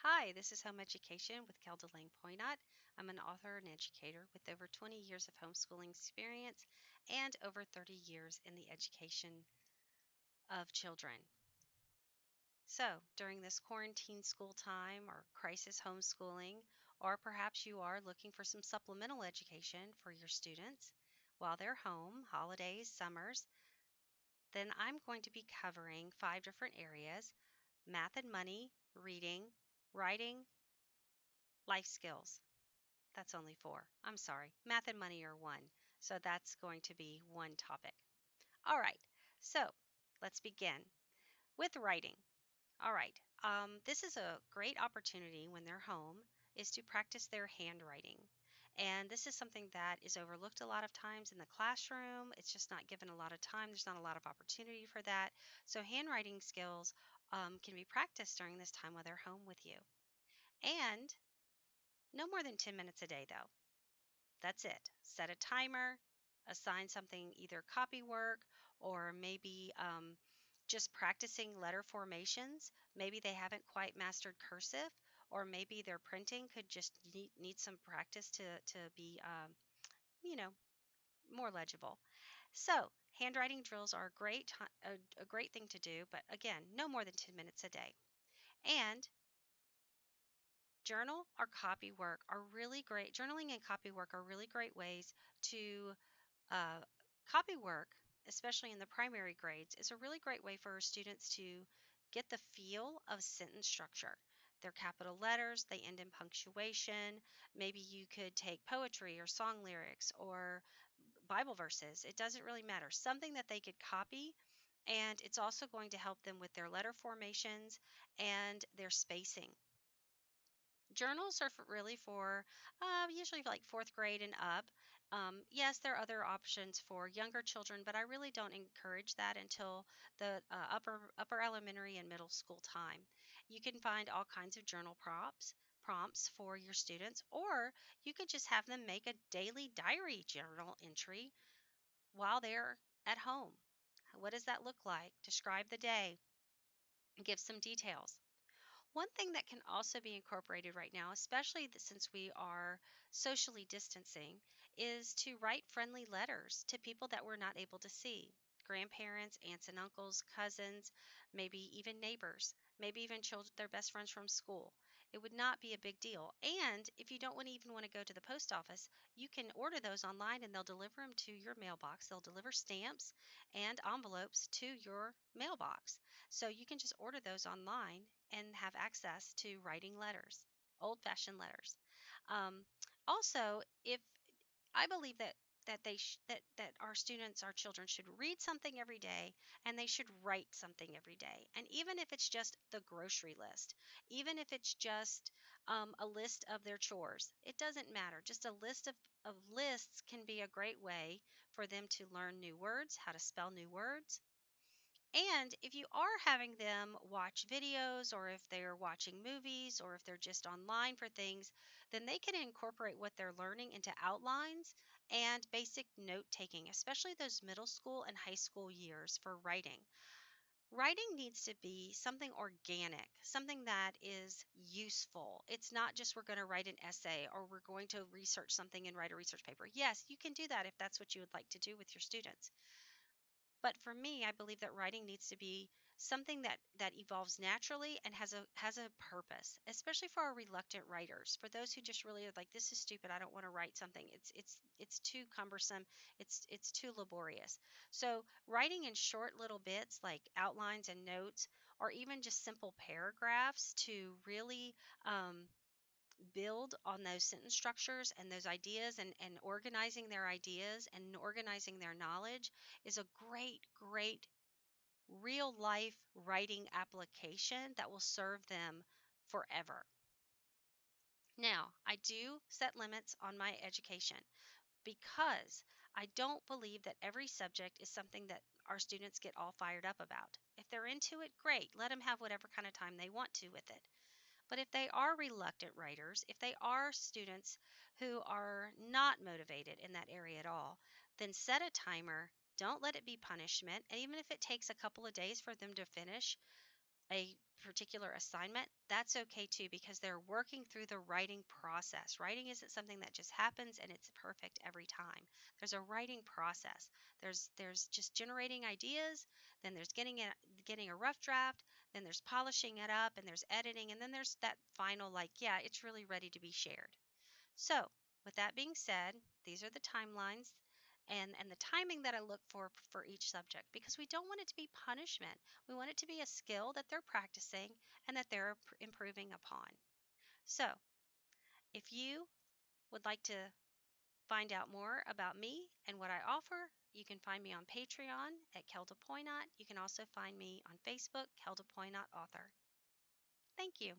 Hi, this is Home Education with Kelda Lang Poynott. I'm an author and educator with over 20 years of homeschooling experience and over 30 years in the education of children. So, during this quarantine school time or crisis homeschooling, or perhaps you are looking for some supplemental education for your students while they're home, holidays, summers, then I'm going to be covering 5 different areas: math and money, reading, writing, life skills. That's only four. I'm sorry. Math and money are one. So that's going to be one topic. All right. So let's begin with writing. All right. This is a great opportunity when they're home is to practice their handwriting. And this is something that is overlooked a lot of times in the classroom. It's just not given a lot of time. There's not a lot of opportunity for that. So handwriting skills can be practiced during this time while they're home with you. And no more than 10 minutes a day, though. That's it. Set a timer, assign something, either copy work or maybe just practicing letter formations. Maybe they haven't quite mastered cursive, or maybe their printing could just need some practice to be, you know, more legible. So, handwriting drills are a great thing to do, but again, no more than 10 minutes a day. And journal or copy work are really great. Journaling and copy work are really great ways to uh, copy work, especially in the primary grades, is a really great way for students to get the feel of sentence structure. They're capital letters, they end in punctuation. Maybe you could take poetry or song lyrics or Bible verses. It doesn't really matter. Something that they could copy, and it's also going to help them with their letter formations and their spacing. Journals are really for usually like fourth grade and up. Yes, there are other options for younger children, but I really don't encourage that until the upper elementary and middle school time. You can find all kinds of journal prompts for your students, or you could just have them make a daily diary journal entry while they're at home. What does that look like? Describe the day, give some details. One thing that can also be incorporated right now, especially since we are socially distancing, is to write friendly letters to people that we're not able to see: grandparents, aunts and uncles, cousins, maybe even neighbors, maybe even children, their best friends from school. It would not be a big deal. And if you don't even want to go to the post office, you can order those online and they'll deliver them to your mailbox. They'll deliver stamps and envelopes to your mailbox. So you can just order those online and have access to writing letters, old fashioned letters. Um, Also, if I believe that our students, our children, should read something every day, and they should write something every day. And even if it's just the grocery list, even if it's just a list of their chores, it doesn't matter. Just a list of lists can be a great way for them to learn new words, how to spell new words. And if you are having them watch videos, or if they're watching movies, or if they're just online for things, then they can incorporate what they're learning into outlines and basic note taking, especially those middle school and high school years for writing. Writing needs to be something organic, something that is useful. It's not just we're going to write an essay or we're going to research something and write a research paper. Yes, you can do that if that's what you would like to do with your students. But for me, I believe that writing needs to be something that evolves naturally and has a purpose, especially for our reluctant writers. For those who just really are like, this is stupid, I don't want to write something. It's too cumbersome. It's too laborious. So writing in short little bits like outlines and notes, or even just simple paragraphs to really build on those sentence structures and those ideas, and organizing their ideas and organizing their knowledge, is a great real life writing application that will serve them forever. Now, I do set limits on my education because I don't believe that every subject is something that our students get all fired up about. If they're into it, great. Let them have whatever kind of time they want to with it. But if they are reluctant writers, if they are students who are not motivated in that area at all, then set a timer. Don't let it be punishment. And even if it takes a couple of days for them to finish, a particular assignment, that's okay too because they're working through the writing process. Writing isn't something that just happens and it's perfect every time. There's a writing process. There's just generating ideas, then there's getting a rough draft, then there's polishing it up and there's editing and then there's that final like, yeah, it's really ready to be shared. So, with that being said, these are the timelines and the timing that I look for each subject because we don't want it to be punishment. We want it to be a skill that they're practicing and that they're improving upon. So, if you would like to find out more about me and what I offer, you can find me on Patreon at Kelda Poynott. You can also find me on Facebook, Kelda Poynott Author. Thank you.